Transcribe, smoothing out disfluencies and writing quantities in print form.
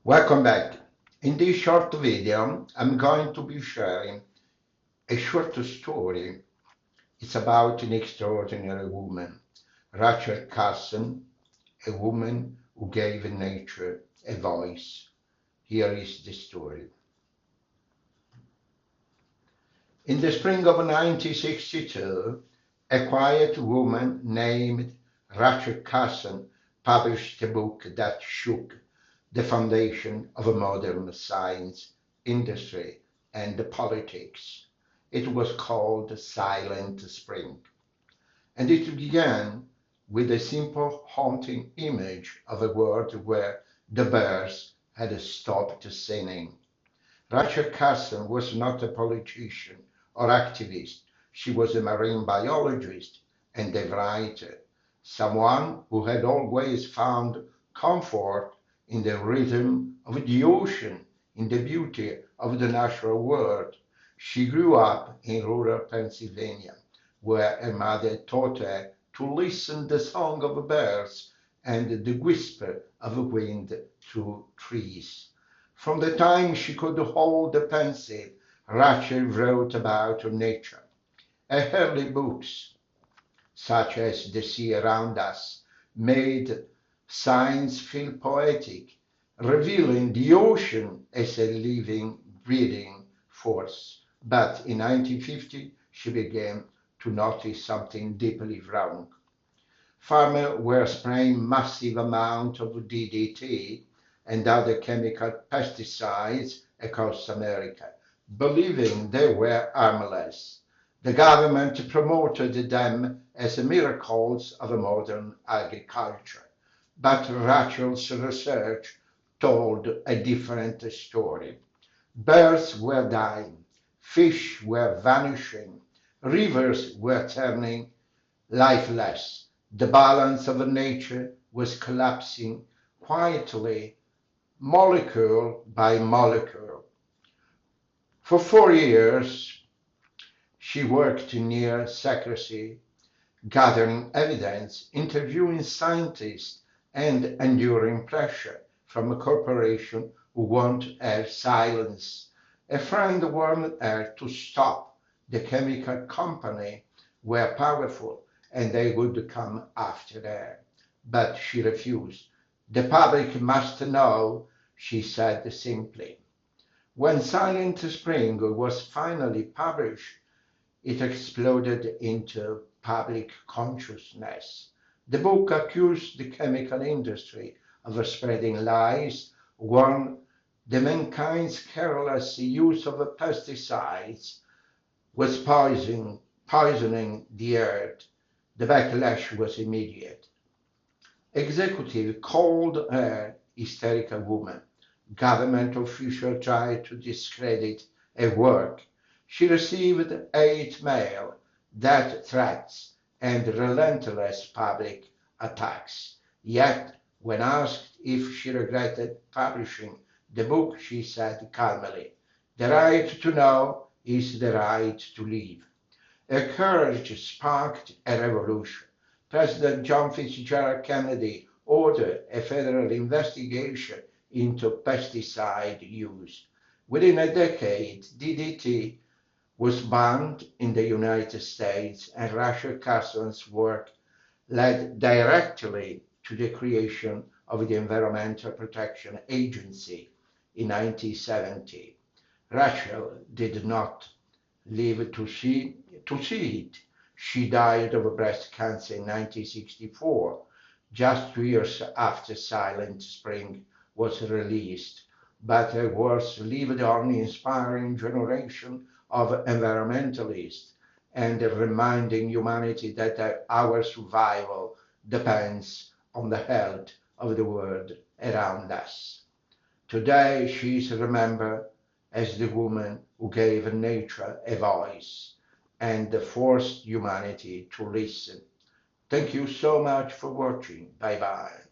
Welcome back. In this short video, I'm going to be sharing a short story. It's about an extraordinary woman, Rachel Carson, a woman who gave nature a voice. Here is the story. In the spring of 1962, a quiet woman named Rachel Carson published a book that shook the foundation of a modern science, industry, and politics. It was called Silent Spring, and it began with a simple haunting image of a world where the birds had stopped singing. Rachel Carson was not a politician or activist. She was a marine biologist and a writer, someone who had always found comfort in the rhythm of the ocean, in the beauty of the natural world. She grew up in rural Pennsylvania, where her mother taught her to listen to the song of birds and the whisper of wind through trees. From the time she could hold a pencil, Rachel wrote about nature. Her early books, such as The Sea Around Us, made science feel poetic, revealing the ocean as a living, breathing force. But in 1950, she began to notice something deeply wrong. Farmers were spraying massive amounts of DDT and other chemical pesticides across America, believing they were harmless. The government promoted them as miracles of modern agriculture. But Rachel's research told a different story. Birds were dying, fish were vanishing, rivers were turning lifeless. The balance of nature was collapsing quietly, molecule by molecule. For 4 years, she worked near secrecy, gathering evidence, interviewing scientists, and enduring pressure from a corporation who wanted her silence. A friend warned her to stop. The chemical company were powerful and they would come after her. But she refused. The public must know, she said simply. When Silent Spring was finally published, it exploded into public consciousness. The book accused the chemical industry of spreading lies, warned that mankind's careless use of pesticides was poisoning the earth. The backlash was immediate. Executives called her hysterical woman. Government officials tried to discredit her work. She received hate mail, death threats, and relentless public attacks. Yet, when asked if she regretted publishing the book, she said calmly, "The right to know is the right to live." Her courage sparked a revolution. President John Fitzgerald Kennedy ordered a federal investigation into pesticide use. Within a decade, DDT was banned in the United States, and Rachel Carson's work led directly to the creation of the Environmental Protection Agency in 1970. Rachel did not live to see it. She died of breast cancer in 1964, just 2 years after Silent Spring was released. But her words lived on, inspiring generation of environmentalists and reminding humanity that our survival depends on the health of the world around us. Today she is remembered as the woman who gave nature a voice and forced humanity to listen. Thank you so much for watching. Bye bye.